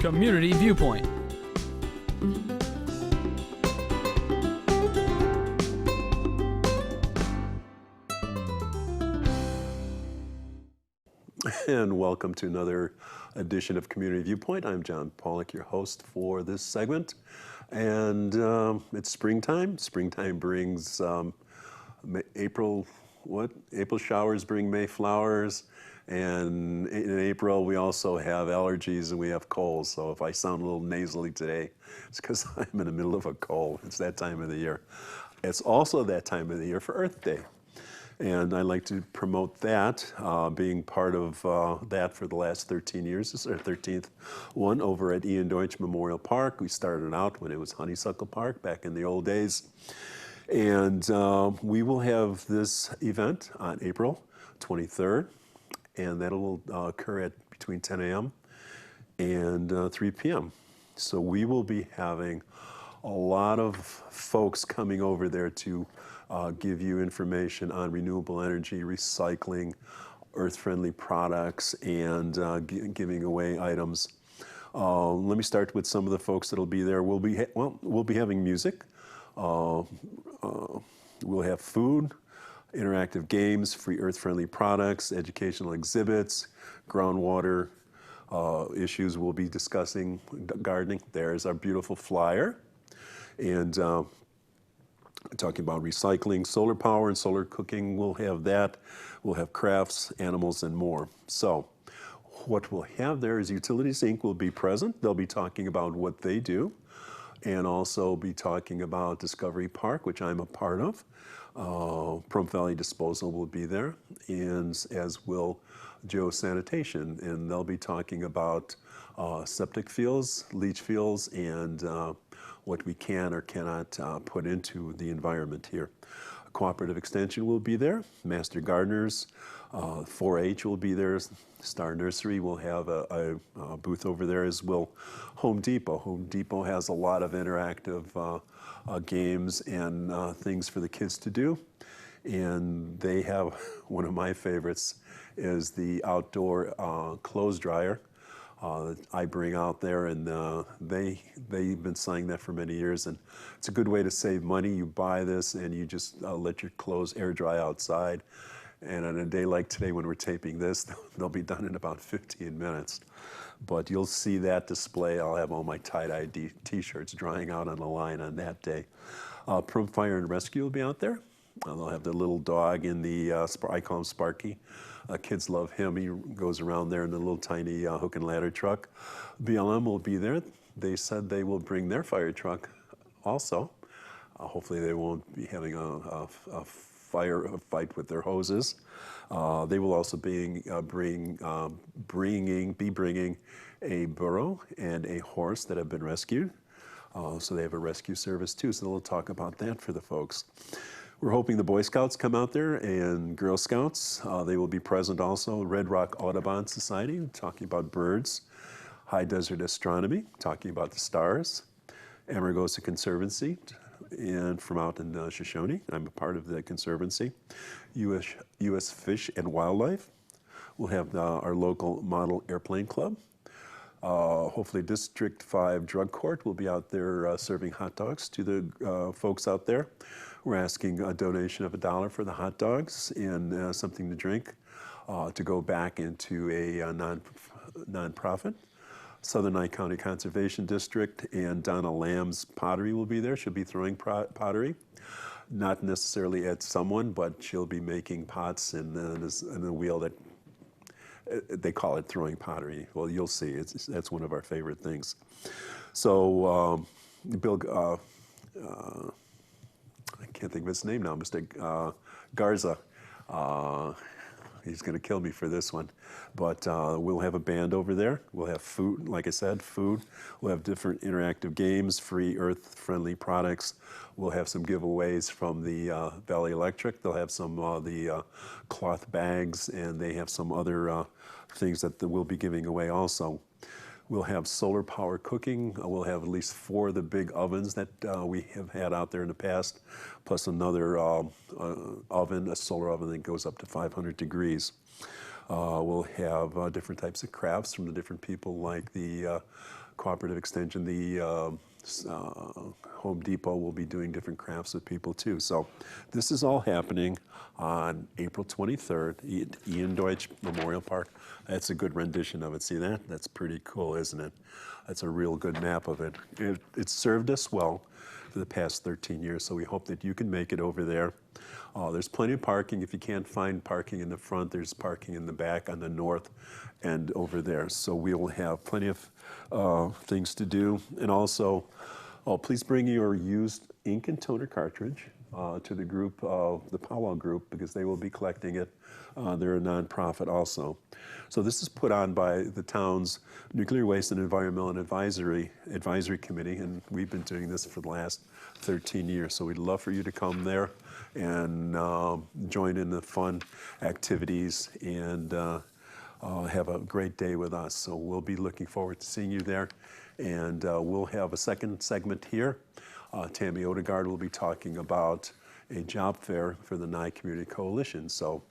Community Viewpoint. And welcome to another edition of Community Viewpoint. I'm John Pawlak, your host for this segment. And it's springtime. Springtime brings April showers bring May flowers. And in April, we also have allergies and we have colds. So if I sound a little nasally today, it's because I'm in the middle of a cold. It's that time of the year. It's also that time of the year for Earth Day. And I like to promote that, being part of that for the last 13 years. This is our 13th one over at Ian Deutsch Memorial Park. We started out when it was Honeysuckle Park back in the old days. And we will have this event on April 23rd, and that'll occur at between 10 a.m. and 3 p.m. So we will be having a lot of folks coming over there to give you information on renewable energy, recycling, earth-friendly products, and giving away items. Let me start with some of the folks that'll be there. We'll be having music. We'll have food, interactive games, free earth-friendly products, educational exhibits, groundwater issues. We'll be discussing gardening. There's our beautiful flyer. And talking about recycling, solar power and solar cooking, we'll have that. We'll have crafts, animals, and more. So what we'll have there is Utilities Inc. will be present. They'll be talking about what they do and also be talking about Discovery Park, which I'm a part of. Pahrump Valley Disposal will be there, and as will Joe Sanitation, and they'll be talking about septic fields, leach fields, and what we can or cannot put into the environment here. Cooperative Extension will be there, Master Gardeners, 4-H will be there, Star Nursery will have a booth over there, as will Home Depot. Home Depot has a lot of interactive games and things for the kids to do. And they have, one of my favorites is the outdoor clothes dryer. I bring out there, and they've been selling that for many years, and it's a good way to save money. You buy this and you just let your clothes air dry outside, and on a day like today when we're taping this, they'll be done in about 15 minutes. But you'll see that display. I'll have all my tie-dye t-shirts drying out on the line on that day. Pahrump Fire and Rescue will be out there. They'll have the little dog in the, I call him Sparky. Kids love him. He goes around there in the little tiny hook and ladder truck. BLM will be there. They said they will bring their fire truck also. Hopefully they won't be having a fight with their hoses. They will also be bringing a burro and a horse that have been rescued. So they have a rescue service too. So they'll talk about that for the folks. We're hoping the Boy Scouts come out there and Girl Scouts. They will be present also. Red Rock Audubon Society, talking about birds. High Desert Astronomy, talking about the stars. Amargosa Conservancy, and from out in Shoshone. I'm a part of the Conservancy. U.S. Fish and Wildlife. We'll have our local model airplane club. Hopefully District 5 Drug Court will be out there serving hot dogs to the folks out there. We're asking a donation of $1 for the hot dogs and something to drink to go back into a non-profit. Southern Nye County Conservation District and Donna Lamb's Pottery will be there. She'll be throwing pottery. Not necessarily at someone, but she'll be making pots in a wheel that they call it throwing pottery. Well, you'll see. That's one of our favorite things. So Bill, I can't think of his name now, Mr. Garza. He's going to kill me for this one. But we'll have a band over there. We'll have food, like I said, food. We'll have different interactive games, free earth-friendly products. We'll have some giveaways from the Valley Electric. They'll have some of the cloth bags, and they have some other things that we'll be giving away also. We'll have solar power cooking. We'll have at least 4 of the big ovens that we have had out there in the past, plus another oven, a solar oven that goes up to 500 degrees. We'll have different types of crafts from the different people, like the Cooperative Extension, the Home Depot will be doing different crafts with people too. So this is all happening on April 23rd, Ian Deutsch Memorial Park. That's a good rendition of it. See that? That's pretty cool, isn't it? That's a real good map of it. It's served us well for the past 13 years, so we hope that you can make it over there. There's plenty of parking. If you can't find parking in the front, there's parking in the back on the north and over there. So we will have plenty of things to do. And also, please bring your used ink and toner cartridge to the group, the Pawlak group, because they will be collecting it. They're a nonprofit also. So this is put on by the town's Nuclear Waste and Environmental Advisory Committee, and we've been doing this for the last 13 years. So we'd love for you to come there and join in the fun activities and have a great day with us. So we'll be looking forward to seeing you there. And we'll have a second segment here. Tammi Odegard will be talking about a job fair for the Nye Community Coalition. So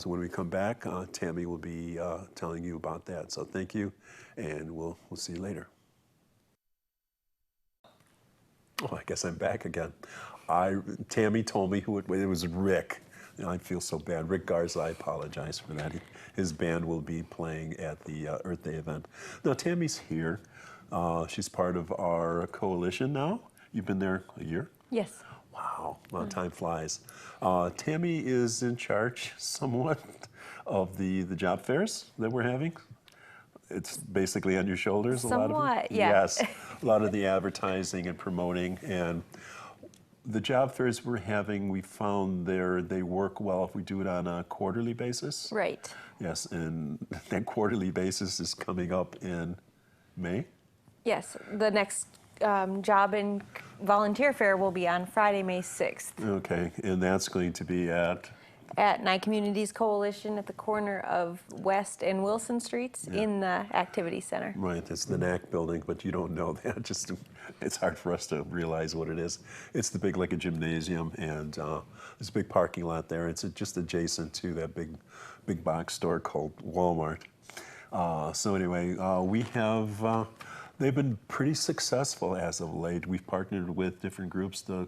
when we come back, Tammi will be telling you about that. So thank you, and we'll see you later. Oh, I guess I'm back again. Tammi told me who it was Rick. I feel so bad. Rick Garza, I apologize for that. His band will be playing at the Earth Day event. Now, Tammy's here. She's part of our coalition now. You've been there a year? Yes. Wow, time flies. Tammi is in charge somewhat of the job fairs that we're having. It's basically on your shoulders. Somewhat, a lot of it. yeah. Yes, a lot of the advertising and promoting. And the job fairs we're having, we found they work well if we do it on a quarterly basis. Right. Yes, and that quarterly basis is coming up in May? Yes, the next job and volunteer fair will be on Friday, May 6th. Okay, and that's going to be at Nye Communities Coalition at the corner of West and Wilson Streets in the Activity Center. Right, it's the NAC building, but you don't know that. It's hard for us to realize what it is. It's the big, like a gymnasium, and there's a big parking lot there. It's just adjacent to that big box store called Walmart. So anyway, we have, they've been pretty successful as of late. We've partnered with different groups. The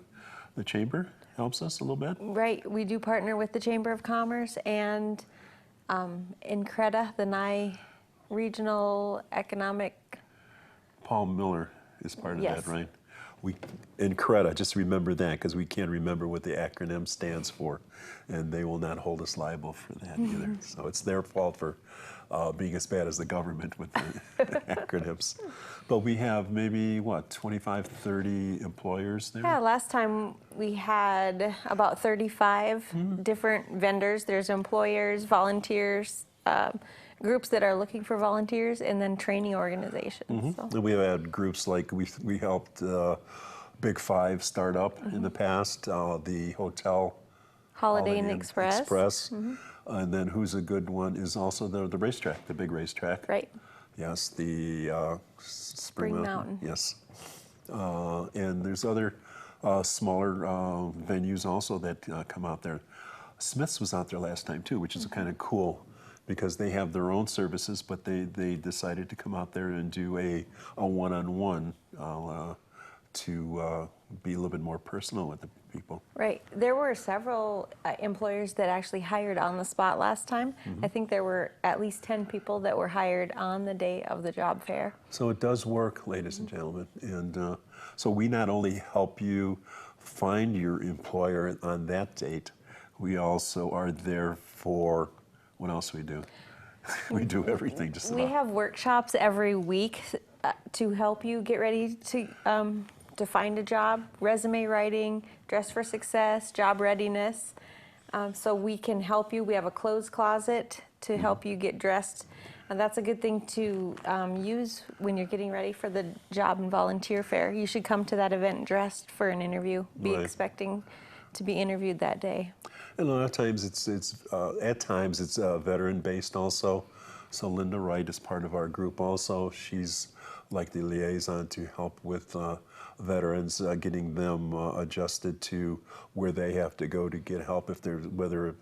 Chamber helps us a little bit. Right, we do partner with the Chamber of Commerce and Increda, the Nye Regional Economic. Paul Miller is part of Yes. that, right? Increda, just remember that, because we can't remember what the acronym stands for, and they will not hold us liable for that either. So it's their fault for being as bad as the government with the acronyms. But we have maybe, 25, 30 employers there? Yeah, last time we had about 35 different vendors. There's employers, volunteers, groups that are looking for volunteers, and then training organizations. So. And we have had groups like we helped Big Five start up in the past, the hotel Holiday Inn Express. And then who's a good one is also the racetrack, the big racetrack. Right. Yes, the Spring Mountain. Yes. And there's other smaller venues also that come out there. Smith's was out there last time too, which is kind of cool because they have their own services, but they decided to come out there and do a one-on-one to be a little bit more personal with the people. Right. There were several employers that actually hired on the spot last time. I think there were at least 10 people that were hired on the day of the job fair. So it does work, ladies and gentlemen. And so we not only help you find your employer on that date, we also are there for, what else we do? We do everything just about. We have workshops every week to help you get ready to find a job, resume writing, dress for success, job readiness. So we can help you. We have a clothes closet to help you get dressed. And that's a good thing to use when you're getting ready for the job and volunteer fair. You should come to that event dressed for an interview. Be expecting to be interviewed that day. And a lot of times at times it's veteran based also. So Linda Wright is part of our group also. She's like the liaison to help with veterans, getting them adjusted to where they have to go to get help if they're, whether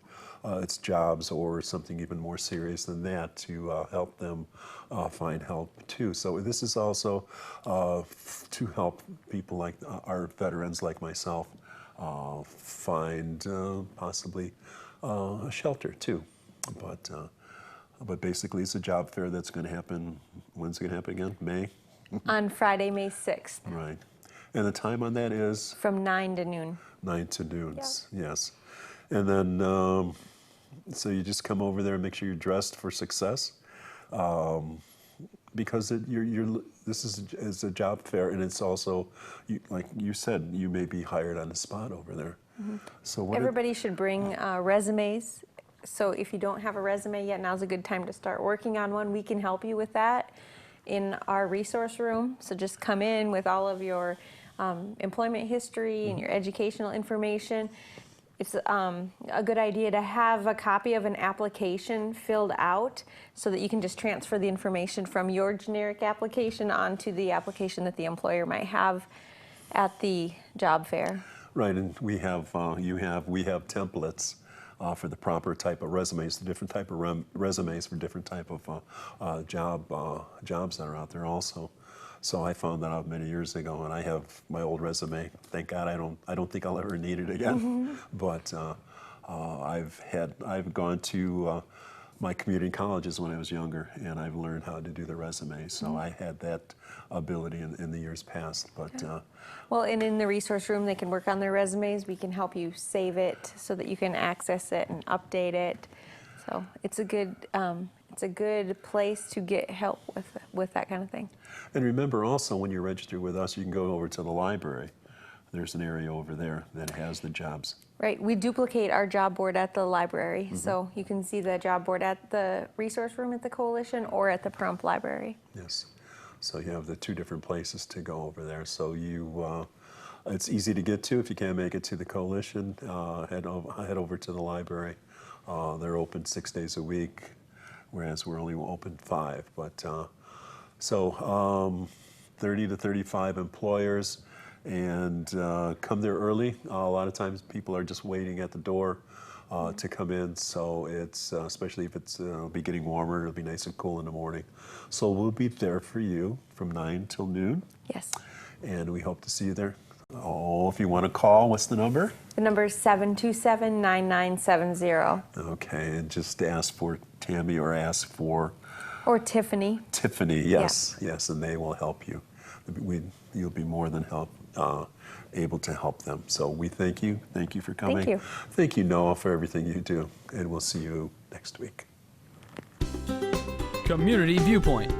it's jobs or something even more serious than that to help them find help too. So this is also to help people like our veterans like myself find possibly a shelter too. But basically, it's a job fair that's going to happen. When's it going to happen again? May? On Friday, May 6th. Right. And the time on that is? From 9 to noon. 9 to noon, Yep. Yes. And then, so you just come over there and make sure you're dressed for success. Because this is a job fair, and it's also, like you said, you may be hired on the spot over there. Mm-hmm. So everybody should bring resumes. So if you don't have a resume yet, now's a good time to start working on one. We can help you with that in our resource room. So just come in with all of your employment history and your educational information. It's a good idea to have a copy of an application filled out so that you can just transfer the information from your generic application onto the application that the employer might have at the job fair. Right, and we have templates for the proper type of resumes, the different type of resumes for different type of jobs that are out there also. So I found that out many years ago, and I have my old resume. Thank God I don't think I'll ever need it again. Mm-hmm. But I've gone to my community colleges when I was younger, and I've learned how to do the resume. So mm-hmm. I had that ability in the years past. But well, and in the resource room, they can work on their resumes. We can help you save it so that you can access it and update it. So it's a good place to get help with that kind of thing. And remember also, when you're registered with us, you can go over to the library. There's an area over there that has the jobs. Right. We duplicate our job board at the library. Mm-hmm. So you can see the job board at the resource room at the Coalition or at the Pahrump Library. Yes. So you have the two different places to go over there. So it's easy to get to. If you can't make it to the Coalition, head over to the library. They're open 6 days a week, whereas we're only open 5. But so 30 to 35 employers, and come there early. A lot of times people are just waiting at the door to come in, so it's especially if it's be getting warmer, it'll be nice and cool in the morning. So we'll be there for you from 9 till noon. Yes. And we hope to see you there. Oh, if you want to call, what's the number? The number is 727-9970. Okay, and just ask for Tammy or ask for... Or Tiffany. Tiffany, yes, yeah. Yes, and they will help you. You'll be more than able to help them. So we thank you. Thank you for coming. Thank you. Thank you, Noah, for everything you do. And we'll see you next week. Community Viewpoint.